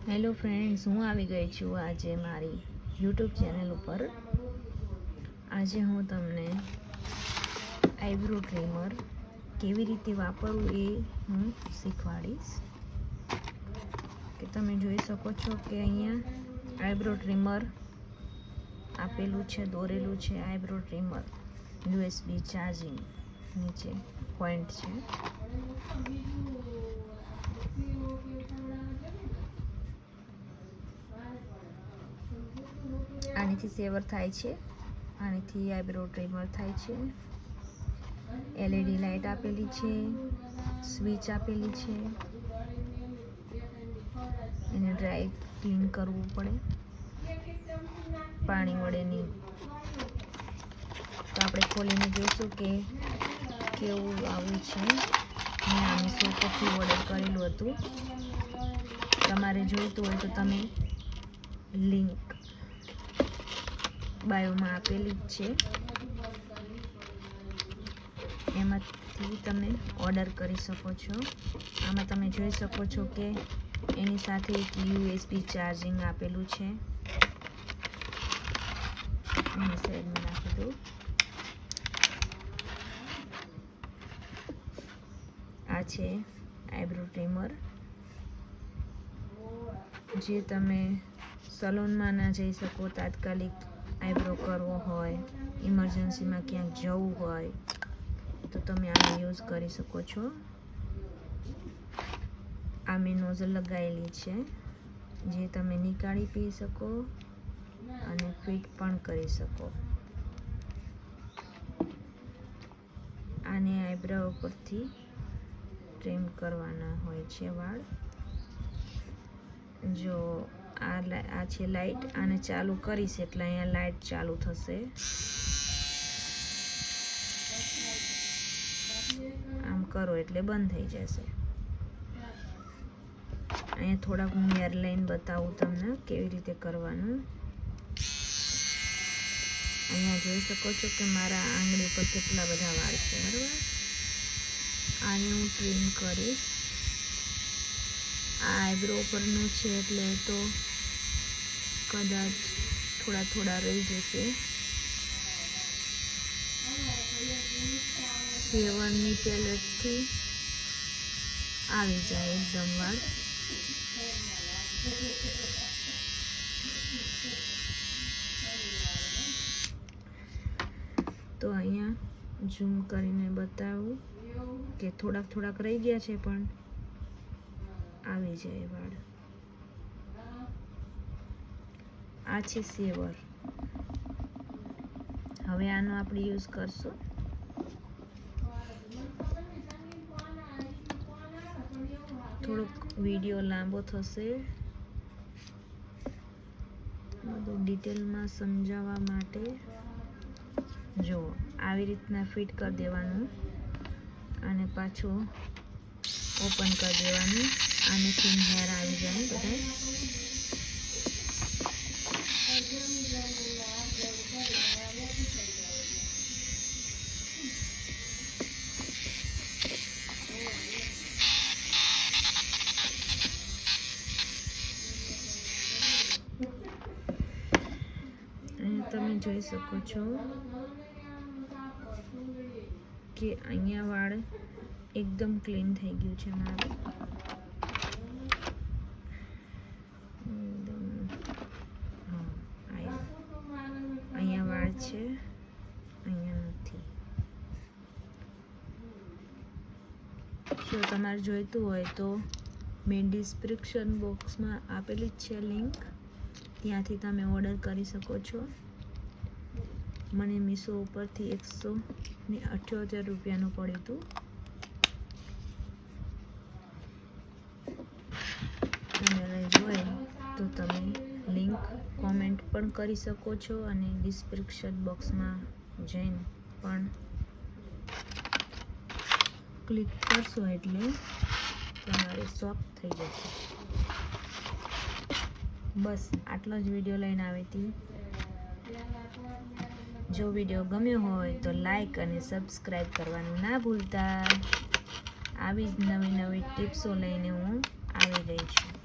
Hello friends, હું આવી ગઈ છું આજે મારી યુટ્યુબ ચેનલ ઉપર. આજે હું તમને આઈબ્રો ટ્રીમર કેવી રીતે વાપરવું એ હું શીખવાડીશ. કે તમે જોઈ શકો છો કે અહીંયા આઈબ્રો ટ્રીમર આપેલું છે, દોરેલું છે. આઈબ્રો ટ્રીમર USB ચાર્જિંગ નીચે પોઈન્ટ છે. આનીથી સેવર થાય છે, આનીથી આઈબ્રો ટ્રીમર થાય છે. LED લાઇટ આપેલી છે, સ્વિચ આપેલી છે. એને ડ્રાય ક્લીન કરવું પડે પાણી વડે નહીં. તો આપણે ખોલીને જોઈશું કે કેવું આવું છે. મેં આ મીશો પરથી ઓર્ડર કરેલું હતું. તમારે જોઈતું હોય તો તમે લિંક બાયોમાં આપેલી જ છે, એમાંથી તમે ઓર્ડર કરી શકો છો. આમાં તમે જોઈ શકો છો કે એની સાથે એક USB ચાર્જિંગ આપેલું છે. એની સાઈડમાં નાખી દઉં. આ છે આઈબ્રો ટ્રીમર, જે તમે સલૂનમાં ના જઈ શકો, તાત્કાલિક આઈબ્રો કરવો હોય, ઇમરજન્સીમાં ક્યાંક જવું હોય તો તમે આનો યુઝ કરી શકો છો. આ મેં નોઝલ લગાવેલી છે, જે તમે નીકાળી પી શકો અને ફિટ પણ કરી શકો. આને આઈબ્રો ઉપરથી ટ્રીમ કરવાના હોય છે વાળ. જો આ છે લાઇટ, આને ચાલુ કરીશ એટલે અહીંયા લાઇટ ચાલુ થશે. આમ કરો એટલે બંધ થઈ જશે. અહીંયા થોડાક હું એરલાઇન બતાવું તમને કેવી રીતે કરવાનું. અહીંયા જોઈ શકો છો કે મારા આંગળી પર કેટલા બધા વાળ છે, બરાબર. આને હું ટ્રીમ કરીશ. આ આઈબ્રો પરનું છે એટલે તો કદાચ થોડા રહી જશે. સેવનની પેલેટથી આવી જાય એકદમ વાળ. તો અહીંયા ઝૂમ કરીને બતાવું કે થોડાક રહી ગયા છે, પણ આવી જાય વાળ. આ છે સેવર. હવે આનો આપણે યુઝ કરશું. થોડોક વિડીયો લાંબો થશે, બધું ડિટેલમાં સમજાવવા માટે. જો આવી રીતના ફિટ કરી દેવાનું અને પાછું ઓપન કરી દેવાનું. આનેથી હેર આવી જાય બધા. તમે જોઈ શકો છો કે અહીંયા વાળ એકદમ ક્લીન થઈ ગયું છે મારું. અહીંયા વાળ છે, અહીંયા નથી. જો તમારે જોઈતું હોય તો મેં ડિસ્ક્રિપ્શન બોક્સમાં આપેલી જ છે લિંક, ત્યાંથી તમે ઓર્ડર કરી શકો છો. મને મીશો ઉપરથી 178 રૂપિયાનું પડ્યું હતું. તમે જોઈએ તો તમે લિંક કોમેન્ટ પણ કરી શકો છો અને ડિસ્ક્રિપ્શન બોક્સમાં જઈને પણ ક્લિક કરશો એટલે તમારે શોપ થઈ જશે. બસ આટલો જ વિડીયો લઈને આવી હતી. જો વિડીયો ગમ્યો હોય તો લાઈક અને સબસ્ક્રાઈબ કરવાનું ના ભૂલતા. આવી જ નવી ટિપ્સો લઈને હું આવી ગઈ છું.